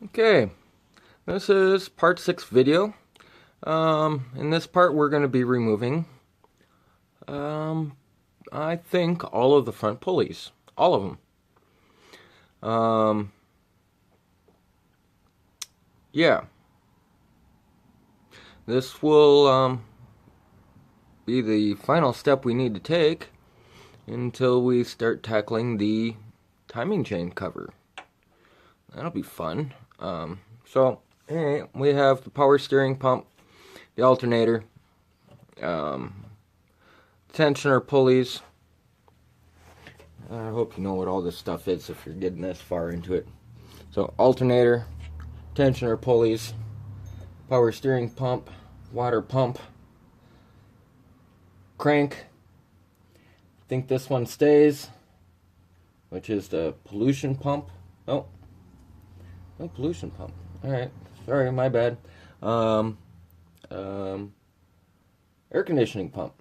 Okay, this is part 6 video. In this part we're going to be removing, I think, all of the front pulleys. All of them. Yeah. This will be the final step we need to take until we start tackling the timing chain cover. That'll be fun. So we have the power steering pump, the alternator, tensioner pulleys. I hope you know what all this stuff is if you're getting this far into it. So alternator, tensioner pulleys, power steering pump, water pump, crank. I think this one stays, which is the pollution pump. Oh, no pollution pump. Alright, sorry, my bad. Air conditioning pump.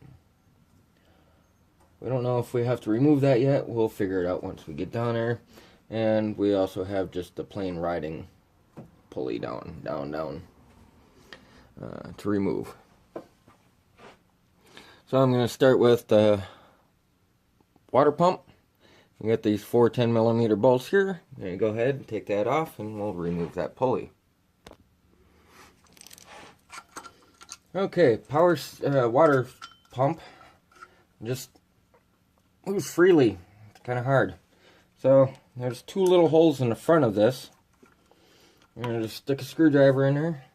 We don't know if we have to remove that yet. We'll figure it out once we get down there. And we also have just the plain riding pulley down to remove. So I'm going to start with the water pump. You get these 4 10mm bolts here. I'm going to go ahead and take that off and we'll remove that pulley. Okay, water pump just moves freely. It's kind of hard. So there's 2 little holes in the front of this. I'm going to just stick a screwdriver in there,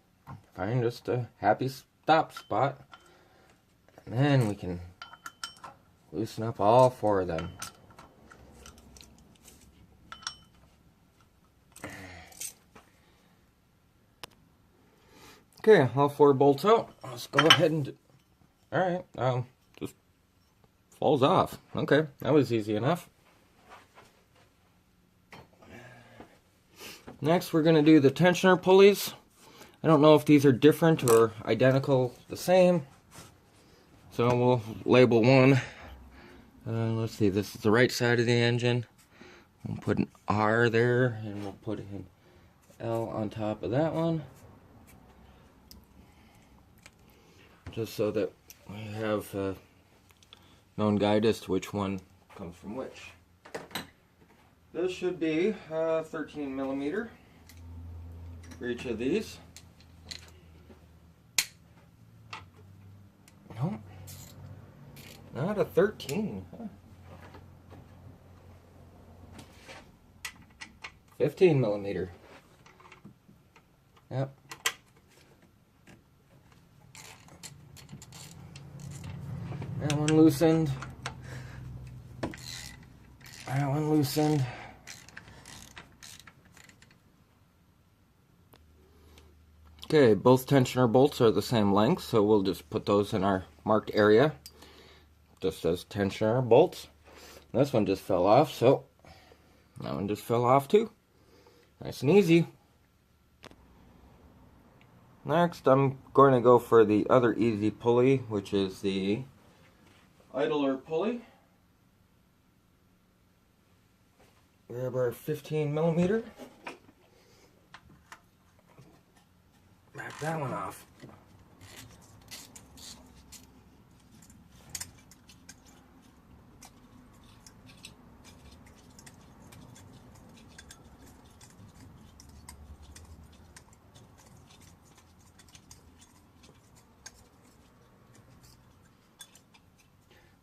find just a happy stop spot, and then we can loosen up all 4 of them. Okay, all 4 bolts out. Let's go ahead and alright, just falls off. Okay, that was easy enough. Next, we're going to do the tensioner pulleys. I don't know if these are different or identical, the same. So we'll label one. Let's see, this is the right side of the engine. We'll put an R there, and we'll put an L on top of that one. Just so that we have known guide as to which one comes from which. This should be 13mm for each of these. No, not a 13. Huh? 15mm. Yep. That one loosened. That one loosened. Okay, both tensioner bolts are the same length, so we'll just put those in our marked area. Just says tensioner bolts. This one just fell off, so that one just fell off too. Nice and easy. Next, I'm going to go for the other easy pulley, which is the idler pulley. Grab our 15mm. Back that one off.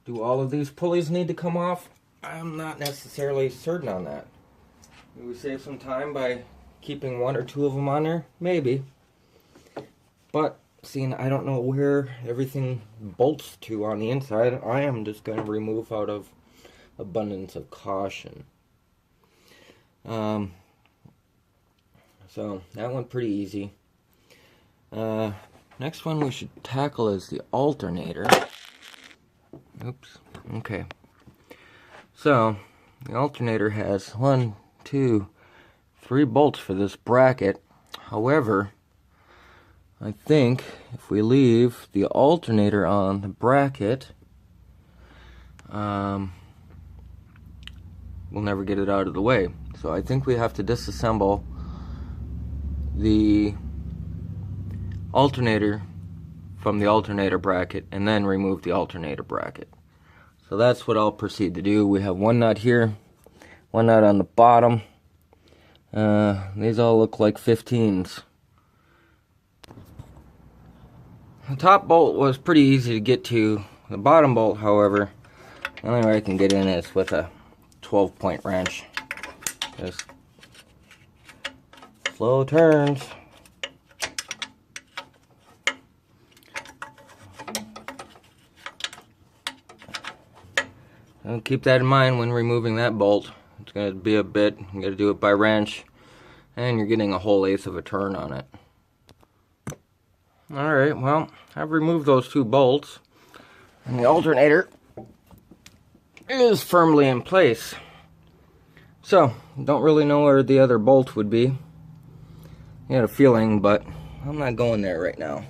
Do all of these pulleys need to come off? I'm not necessarily certain on that. Do we save some time by keeping 1 or 2 of them on there? Maybe. But, seeing I don't know where everything bolts to on the inside, I am just going to remove out of abundance of caution. So, that one pretty easy. Next one we should tackle is the alternator. Oops. Okay. So, the alternator has 1, 2, 3 bolts for this bracket. However, I think if we leave the alternator on the bracket, we'll never get it out of the way. So I think we have to disassemble the alternator from the alternator bracket and then remove the alternator bracket. So that's what I'll proceed to do. We have one nut here, one nut on the bottom. These all look like 15s. The top bolt was pretty easy to get to. The bottom bolt, however, the only way I can get in is with a 12-point wrench. Just slow turns. And keep that in mind when removing that bolt. It's going to be a bit, you got to do it by wrench, and you're getting a whole eighth of a turn on it. Alright, well, I've removed those two bolts, and the alternator is firmly in place. So, don't really know where the other bolt would be. I had a feeling, but I'm not going there right now.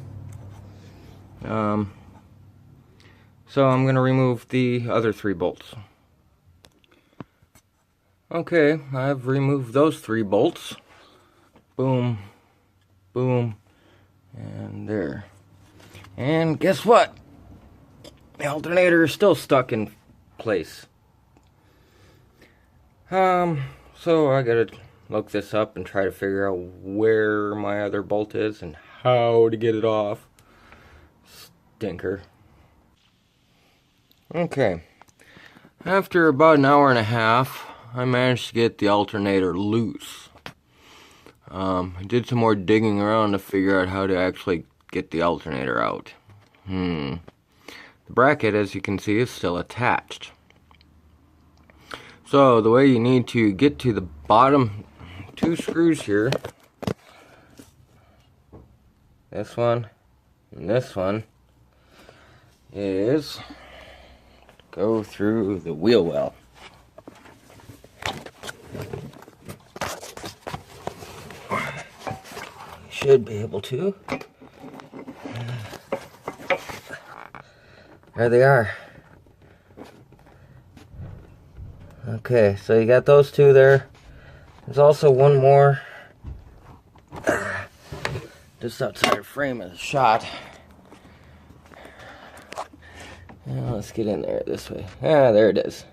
So I'm going to remove the other 3 bolts. Okay, I've removed those 3 bolts. Boom, boom, and there. And guess what? The alternator is still stuck in place. So I gotta look this up and try to figure out where my other bolt is and how to get it off. Stinker. Okay. After about an hour and a half, I managed to get the alternator loose. I did some more digging around to figure out how to actually get the alternator out. The bracket, as you can see, is still attached. So the way you need to get to the bottom 2 screws here, this one and this one, is go through the wheel well. Should be able to. There they are. Okay, so you got those 2 there. There's also one more just outside the frame of the shot. Now let's get in there this way. Ah, there it is.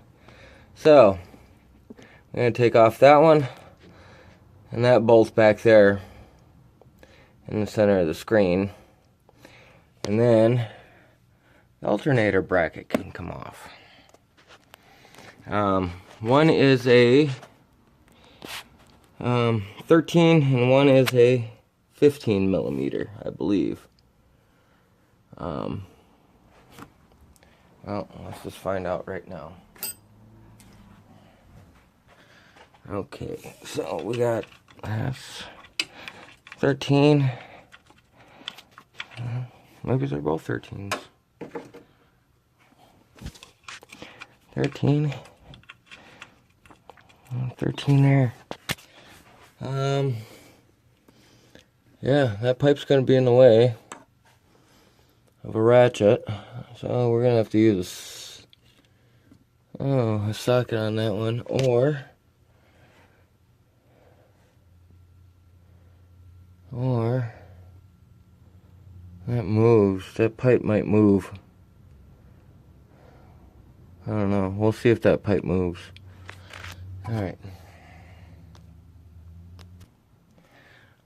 So, I'm going to take off that one, and that bolt's back there in the center of the screen. And then the alternator bracket can come off. One is a 13 and one is a 15 millimeter, I believe. Well, let's just find out right now. Okay, so we got that's 13. Maybe they're both 13s. 13. 13 there. Yeah, that pipe's gonna be in the way of a ratchet, so we're gonna have to use a socket on that one, or that moves. That pipe might move. I don't know. We'll see if that pipe moves. Alright.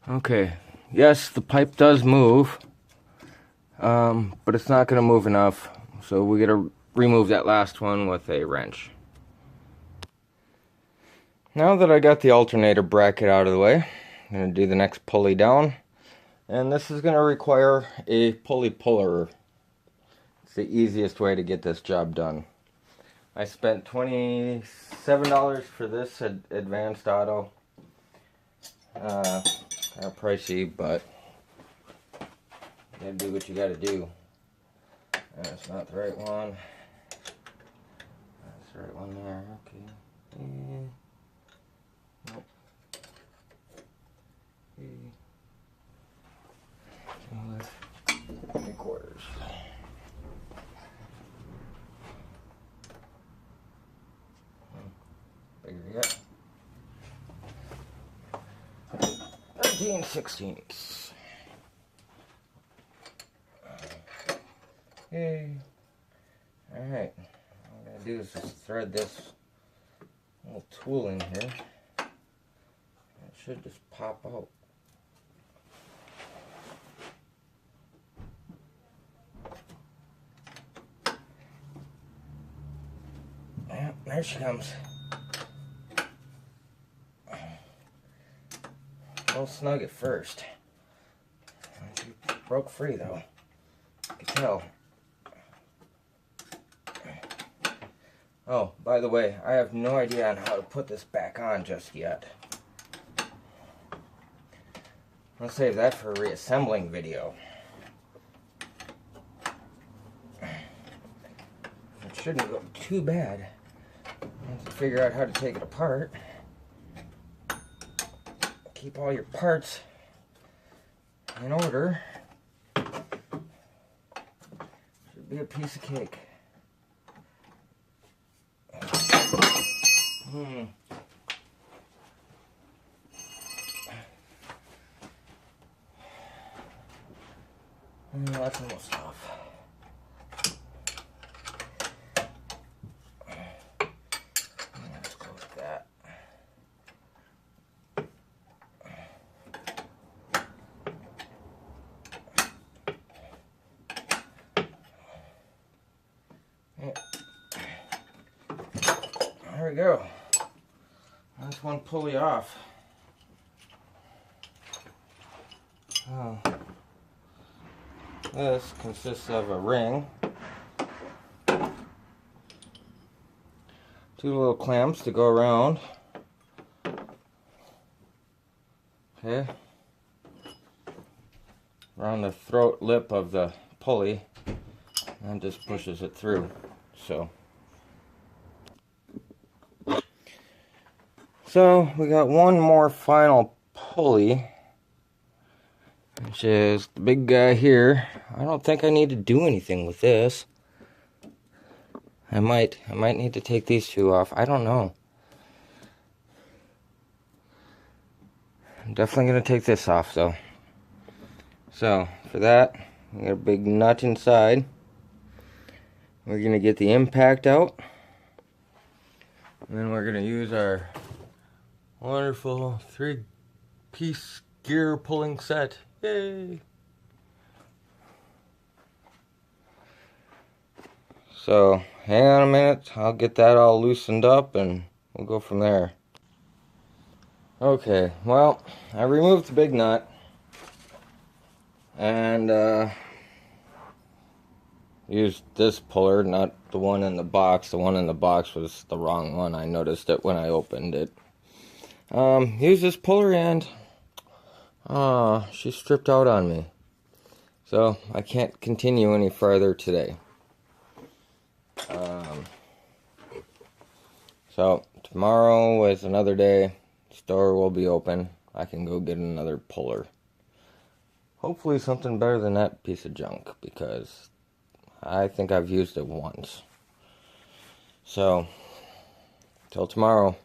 Okay. Yes, the pipe does move. But it's not going to move enough. So we got to remove that last one with a wrench. Now that I got the alternator bracket out of the way, I'm going to do the next pulley down. And this is going to require a pulley puller. It's the easiest way to get this job done. I spent $27 for this advanced auto. Kind of pricey, but you gotta do what you gotta do. That's not the right one. That's the right one there. Okay. Nope. Okay. 3/4. Bigger yet. 14/16. Okay. Alright. All I'm going to do is just thread this little tool in here. It should just pop out. Yeah, there she comes. A little snug at first. She broke free though. You can tell. Oh, by the way, I have no idea on how to put this back on just yet. I'll save that for a reassembling video. It shouldn't go too bad. Once you figure out how to take it apart, keep all your parts in order. Should be a piece of cake. That's almost off. Let's go with that. There we go. That's one pulley off. Oh. This consists of a ring, 2 little clamps to go around, okay, around the throat lip of the pulley, and just pushes it through. So we got one more final pulley, which is the big guy here. I don't think I need to do anything with this. I might need to take these 2 off. I don't know. I'm definitely going to take this off though. So for that, we got a big nut inside. We're going to get the impact out. And then we're going to use our wonderful 3-piece gear pulling set. Yay! So, hang on a minute, I'll get that all loosened up and we'll go from there. Okay, well, I removed the big nut and used this puller, not the one in the box. The one in the box was the wrong one. I noticed it when I opened it. Use this puller and she stripped out on me. So I can't continue any further today. So tomorrow is another day. Store will be open. I can go get another puller. Hopefully something better than that piece of junk, because I think I've used it once. So till tomorrow.